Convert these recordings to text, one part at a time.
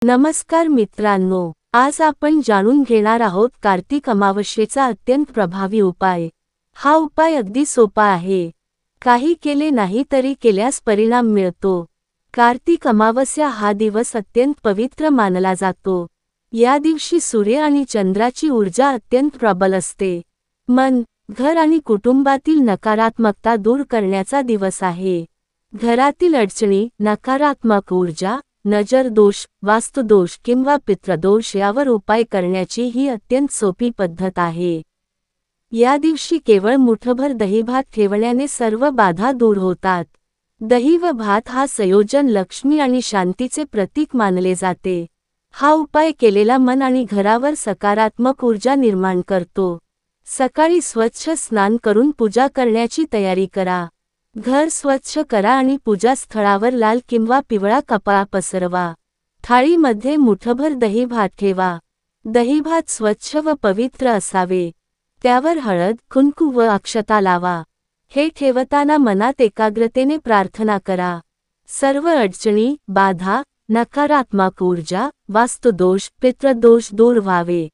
नमस्कार मित्रांनो, आज आपण जाणून घेणार आहोत कार्तिक अमावस्येचा अत्यंत प्रभावी उपाय। हा उपाय अगदी सोपा आहे। काही केले नाही तरी केल्यास परिणाम मिळतो। कार्तिक अमावस्या हा दिवस अत्यंत पवित्र मानला जातो। या दिवशी सूर्य आणि चंद्राची ऊर्जा अत्यंत प्रबल असते। मन, घर आणि कुटुंबातील नकारात्मकता दूर करण्याचा दिवस आहे। घरातील अडचणी, नकारात्मक ऊर्जा, नजर दोष, वास्तुदोष किंवा पितृदोष यावर उपाय करण्याची ही अत्यंत सोपी पद्धत आहे। या दिवशी केवळ मुठभर दहीभात ठेवण्याने सर्व बाधा दूर होतात। दही व भात हा संयोजन लक्ष्मी आणि शांतीचे प्रतीक मानले जाते। हा उपाय केलेला मन आणि घरावर सकारात्मक ऊर्जा निर्माण करतो। सकाळी स्वच्छ स्नान करून पूजा करण्याची तयारी करा। घर स्वच्छ करा आणि पूजा स्थळावर लाल किंवा पिवळा कपडा पसरवा। थाळीमध्ये मुठभर दही भात ठेवा। दहीभात स्वच्छ व पवित्र असावे। त्यावर हळद, कुंकू व अक्षता लावा। हे ठेवताना मनात एकाग्रतेने प्रार्थना करा। सर्व अडचणी, बाधा, नकारात्मक ऊर्जा, वास्तुदोष, पितृदोष दूर व्हावे।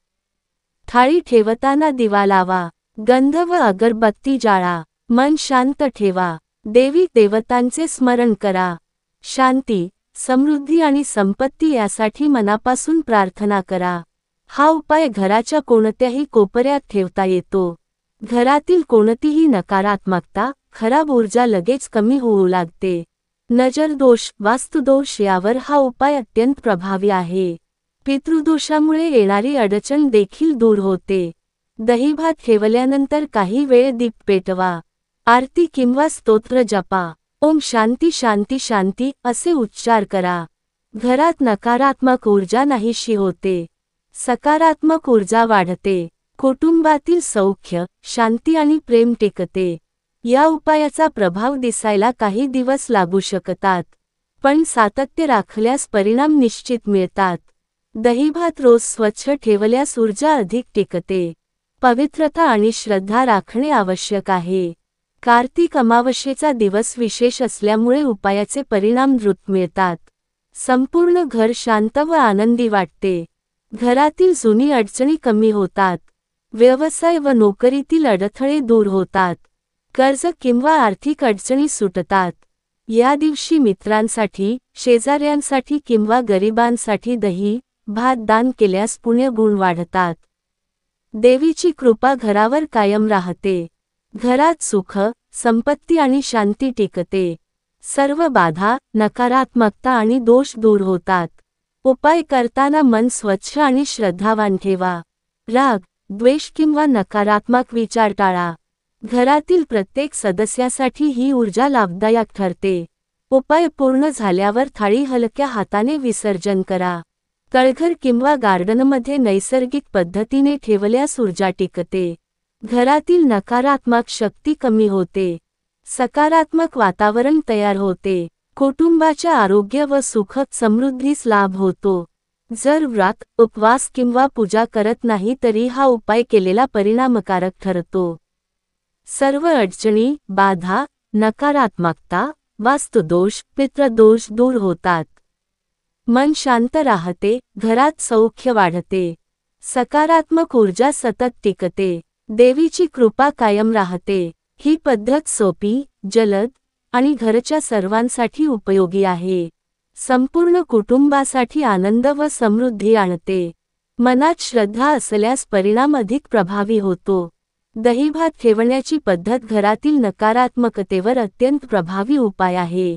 थाळी ठेवताना दिवा लावा। गंध व अगरबत्ती जाळा। मन शांत ठेवा। देवी देवतांचे स्मरण करा। शांती, समृद्धी आणि संपत्ती यासाठी मनापासून प्रार्थना करा। हा उपाय घराच्या कोणत्याही कोपऱ्यात ठेवता येतो। घरातील कोणतीही नकारात्मकता, खराब ऊर्जा लगेच कमी होऊ लागते। नजर दोष, वास्तुदोष यावर हा उपाय अत्यंत प्रभावी आहे। पितृदोषामुळे येणारी अडचण देखील दूर होते। दहीभात ठेवल्यानंतर काही वेळ दीप पेटवा। आरती किंवा स्तोत्र जपा। ओम शांती शांती शांती असे उच्चार करा। घरात नकारात्मक ऊर्जा नाहीशी होते। सकारात्मक ऊर्जा वाढते। कुटुंबातील सौख्य, शांती आणि प्रेम टिकते। या उपायाचा प्रभाव दिसायला काही दिवस लागू शकतात, पण सातत्य राखल्यास परिणाम निश्चित मिळतात। दहीभात रोज स्वच्छ ठेवल्यास ऊर्जा अधिक टिकते। पवित्रता आणि श्रद्धा राखणे आवश्यक आहे। कार्तिक अमावस्येचा दिवस विशेष असल्यामुळे उपायाचे परिणाम द्रुत मिळतात। संपूर्ण घर शांत व आनंदी वाटते। घरातील जुनी अडचणी कमी होतात। व्यवसाय व नोकरीतील अडथळे दूर होतात। कर्ज किंवा आर्थिक अडचणी सुटतात। या दिवशी मित्रांसाठी, शेजाऱ्यांसाठी किंवा गरिबांसाठी दही, भात दान केल्यास पुण्यगुण वाढतात। देवीची कृपा घरावर कायम राहते। घरात सुख, संपत्ती आणि शांती टिकते। सर्व बाधा, नकारात्मकता आणि दोष दूर होतात। उपाय करताना मन स्वच्छ आणि श्रद्धावान ठेवा। राग, द्वेष किंवा नकारात्मक विचार टाळा। घरातील प्रत्येक सदस्यासाठी ही ऊर्जा लाभदायक ठरते। उपाय पूर्ण झाल्यावर थाळी हलक्या हाताने विसर्जन करा। तळघर किंवा गार्डनमध्ये नैसर्गिक पद्धतीने ठेवल्यास ऊर्जा टिकते। घरातील नकारात्मक शक्ती कमी होते। सकारात्मक वातावरण तयार होते। कुटुंबाच्या आरोग्य व सुख समृद्धीस लाभ होतो। जर व्रत, उपवास किंवा पूजा करत नाही तरी हा उपाय केलेला परिणामकारक ठरतो। सर्व अडचणी, बाधा, नकारात्मकता, वास्तुदोष, पितृदोष दूर होतात। मन शांत राहते, घरात सौख्य वाढते। सकारात्मक ऊर्जा सतत टिकते। देवीची कृपा कायम राहते। ही पद्धत सोपी, जलद आणि घरच्या सर्वांसाठी उपयोगी आहे। संपूर्ण कुटुंबासाठी आनंद व समृद्धी आणते। मनात श्रद्धा असल्यास परिणाम अधिक प्रभावी होतो। दहीभात ठेवण्याची पद्धत घरातील नकारात्मकतेवर अत्यंत प्रभावी उपाय आहे।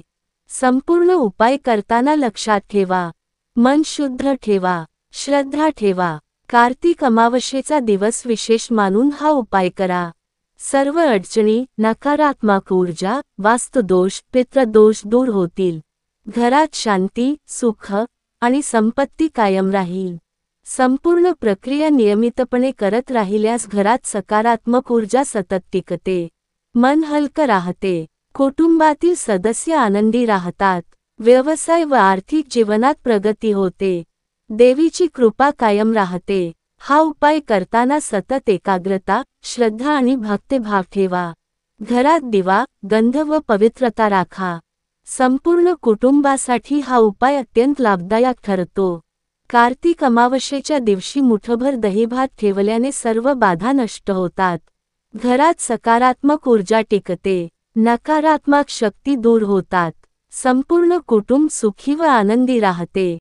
संपूर्ण उपाय करताना लक्षात ठेवा, मन शुद्ध ठेवा, श्रद्धा ठेवा। कार्तिक अमावस्येचा दिवस विशेष मानून हा उपाय करा। सर्व अडचणी, नकारात्मक ऊर्जा, वास्तुदोष, पितृदोष दूर होतील। घरात शांती, सुख आणि संपत्ती कायम राहील। संपूर्ण प्रक्रिया नियमितपणे करत राहिल्यास घरात सकारात्मक ऊर्जा सतत टिकते। मन हलकं राहते। कुटुंबातील सदस्य आनंदी राहतात। व्यवसाय व आर्थिक जीवनात प्रगती होते। देवीची कृपा कायम राहते। हा उपाय करताना सतत एकाग्रता, श्रद्धा आणि भक्तिभाव ठेवा। घरात दिवा, गंध व पवित्रता राखा। संपूर्ण कुटुंबासाठी हा उपाय अत्यंत लाभदायक ठरतो। कार्तिक अमावस्येच्या दिवशी मुठभर दहीभात ठेवल्याने सर्व बाधा नष्ट होतात. घरात सकारात्मक ऊर्जा टिकते. नकारात्मक शक्ती दूर होतात. संपूर्ण कुटुंब सुखी व आनंदी राहते.